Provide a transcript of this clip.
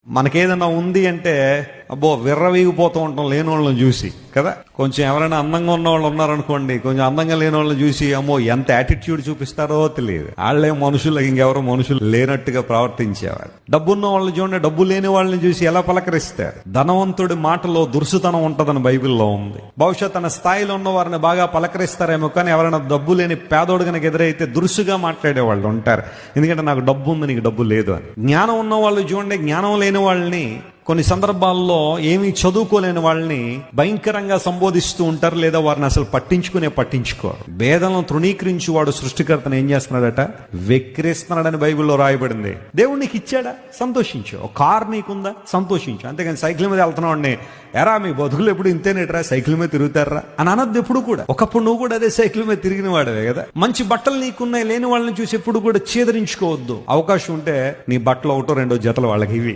మనకేదైనా ఉంది అంటే అబ్బో విర్రవీగిపోతూ ఉంటాం లేని వాళ్ళని చూసి కదా. కొంచెం ఎవరైనా అందంగా ఉన్న వాళ్ళు ఉన్నారనుకోండి, కొంచెం అందంగా లేని వాళ్ళని చూసి అమ్మో ఎంత యాటిట్యూడ్ చూపిస్తారో తెలియదు. వాళ్ళే మనుషులు, ఇంకెవరో మనుషులు లేనట్టుగా ప్రవర్తించేవారు. డబ్బున్న వాళ్ళని చూడండి, డబ్బు లేని వాళ్ళని చూసి ఎలా పలకరిస్తారు. ధనవంతుడి మాటలో దురుసుతనం ఉంటదని బైబిల్లో ఉంది. బహుశా తన స్థాయిలో ఉన్న వారిని బాగా పలకరిస్తారేమో, కానీ ఎవరైనా డబ్బు లేని పేదోడు కనుక ఎదురైతే దురుసుగా మాట్లాడే వాళ్ళు ఉంటారు. ఎందుకంటే నాకు డబ్బు ఉంది, నీకు డబ్బు లేదు అని. జ్ఞానం ఉన్న వాళ్ళు చూడండి, జ్ఞానం లేని వాళ్ళని కొన్ని సందర్భాల్లో ఏమీ చదువుకోలేని వాళ్ళని భయంకరంగా సంబోధిస్తూ ఉంటారు, లేదా వారిని అసలు పట్టించుకోరు. భేదలను తృణీకరించి వాడు సృష్టికర్తను ఏం చేస్తున్నాడట, వెక్కిరిస్తున్నాడని బైబిల్లో రాయబడింది. దేవుడు నీకు ఇచ్చాడా, సంతోషించు. ఒక కార్ నీకుందా, సంతోషించు. అంతేగాని సైకిల్ మీద వెళ్తున్నాడిని ఎరా మీ బతుకులు ఎప్పుడు ఇంతేనేట్రా, సైకిల్ మీద తిరుగుతారా అని అనద్దు ఎప్పుడు కూడా. ఒకప్పుడు నువ్వు కూడా అదే సైకిల్ మీద తిరిగిన వాడవే కదా. మంచి బట్టలు నీకున్నాయి, లేని వాళ్ళని చూసి ఎప్పుడు కూడా చీదరించుకోవద్దు. అవకాశం ఉంటే నీ బట్టలు ఒకటో రెండో జతలు వాళ్ళకి ఇవి.